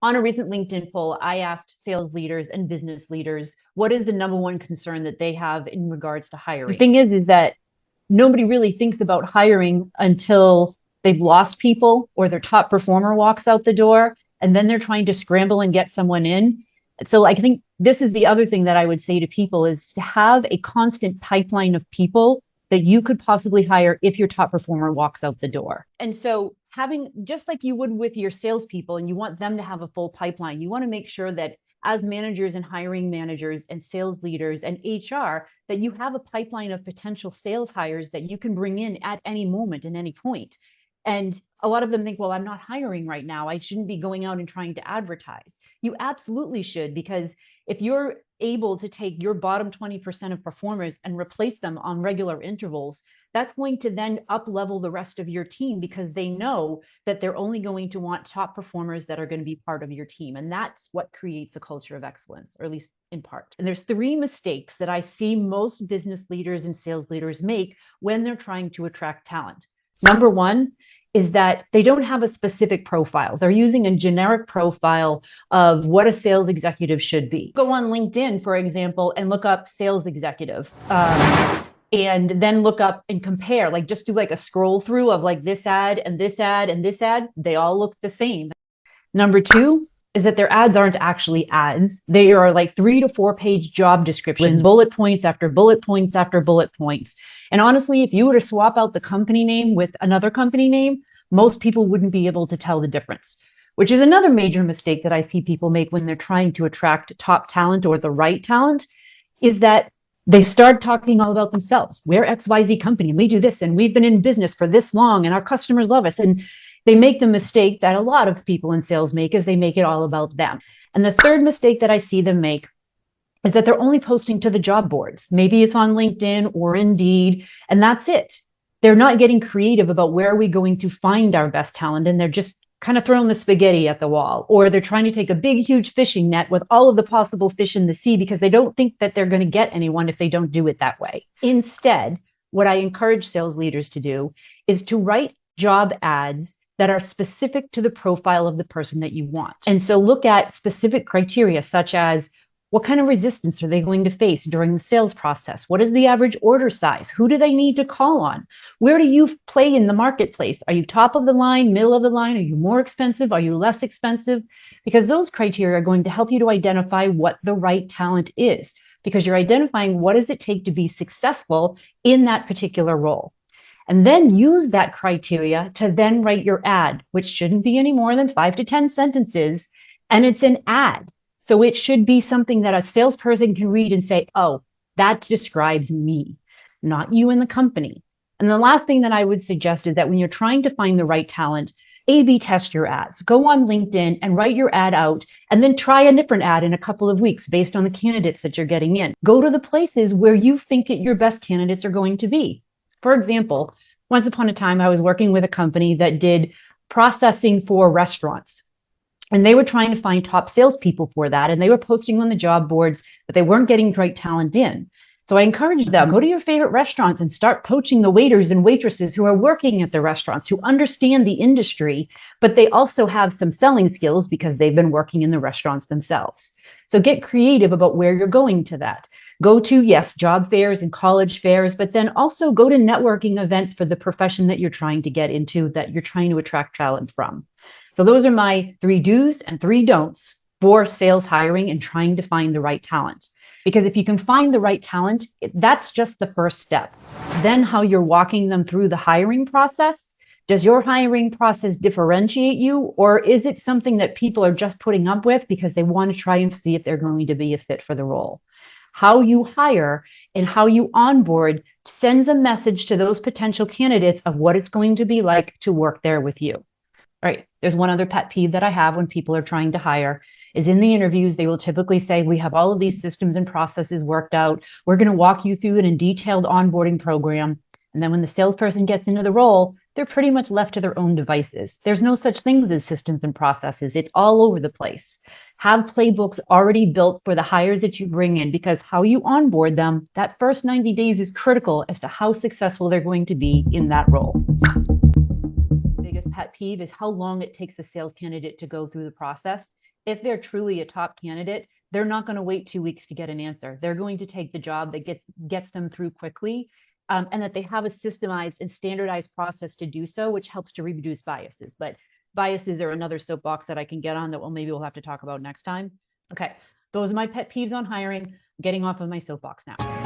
On a recent LinkedIn poll, I asked sales leaders and business leaders, what is the number one concern that they have in regards to hiring? The thing is that nobody really thinks about hiring until they've lost people or their top performer walks out the door, and then they're trying to scramble and get someone in. So I think this is the other thing that I would say to people is to have a constant pipeline of people that you could possibly hire if your top performer walks out the door. And so having, just like you would with your salespeople, and you want them to have a full pipeline, you want to make sure that as managers and hiring managers and sales leaders and HR, that you have a pipeline of potential sales hires that you can bring in at any moment and any point. And a lot of them think, well, I'm not hiring right now. I shouldn't be going out and trying to advertise. You absolutely should, because if you're able to take your bottom 20% of performers and replace them on regular intervals, that's going to then up level the rest of your team, because they know that they're only going to want top performers that are going to be part of your team. And that's what creates a culture of excellence, or at least in part. And there's 3 mistakes that I see most business leaders and sales leaders make when they're trying to attract talent. Number 1 is that they don't have a specific profile. They're using a generic profile of what a sales executive should be. Go on LinkedIn, for example, and look up sales executive. And then look up and compare, like just do like a scroll through of like this ad and this ad and this ad. They all look the same. Number 2 is that their ads aren't actually ads. They are like 3 to 4 page job descriptions, bullet points after bullet points after bullet points. And honestly, if you were to swap out the company name with another company name, most people wouldn't be able to tell the difference, which is another major mistake that I see people make when they're trying to attract top talent or the right talent, is that they start talking all about themselves. We're XYZ company and we do this and we've been in business for this long and our customers love us. And they make the mistake that a lot of people in sales make, is they make it all about them. And the third mistake that I see them make is that they're only posting to the job boards. Maybe it's on LinkedIn or Indeed, and that's it. They're not getting creative about where are we going to find our best talent, and they're just kind of throwing the spaghetti at the wall, or they're trying to take a big, huge fishing net with all of the possible fish in the sea because they don't think that they're going to get anyone if they don't do it that way. Instead, what I encourage sales leaders to do is to write job ads that are specific to the profile of the person that you want. And so look at specific criteria, such as what kind of resistance are they going to face during the sales process? What is the average order size? Who do they need to call on? Where do you play in the marketplace? Are you top of the line, middle of the line? Are you more expensive? Are you less expensive? Because those criteria are going to help you to identify what the right talent is, because you're identifying what does it take to be successful in that particular role. And then use that criteria to then write your ad, which shouldn't be any more than 5 to 10 sentences. And it's an ad. So it should be something that a salesperson can read and say, oh, that describes me, not you and the company. And the last thing that I would suggest is that when you're trying to find the right talent, A/B test your ads. Go on LinkedIn and write your ad out, and then try a different ad in a couple of weeks based on the candidates that you're getting in. Go to the places where you think that your best candidates are going to be. For example, once upon a time, I was working with a company that did processing for restaurants. And they were trying to find top salespeople for that. And they were posting on the job boards, but they weren't getting the right talent in. So I encouraged them, go to your favorite restaurants and start poaching the waiters and waitresses who are working at the restaurants, who understand the industry, but they also have some selling skills because they've been working in the restaurants themselves. So get creative about where you're going to that. Go to, yes, job fairs and college fairs, but then also go to networking events for the profession that you're trying to get into, that you're trying to attract talent from. So those are my 3 do's and 3 don'ts for sales hiring and trying to find the right talent. Because if you can find the right talent, that's just the first step. Then how you're walking them through the hiring process. Does your hiring process differentiate you, or is it something that people are just putting up with because they want to try and see if they're going to be a fit for the role? How you hire and how you onboard sends a message to those potential candidates of what it's going to be like to work there with you. All right, there's one other pet peeve that I have when people are trying to hire is in the interviews, they will typically say, we have all of these systems and processes worked out. We're going to walk you through it in a detailed onboarding program. And then when the salesperson gets into the role, they're pretty much left to their own devices. There's no such things as systems and processes. It's all over the place. Have playbooks already built for the hires that you bring in, because how you onboard them, that first 90 days is critical as to how successful they're going to be in that role. Biggest pet peeve is how long it takes a sales candidate to go through the process. if they're truly a top candidate, they're not going to wait 2 weeks to get an answer. They're going to take the job that gets them through quickly, and that they have a systemized and standardized process to do so, which helps to reduce biases. But biases are another soapbox that I can get on that maybe we'll have to talk about next time. Okay, those are my pet peeves on hiring. Getting off of my soapbox now.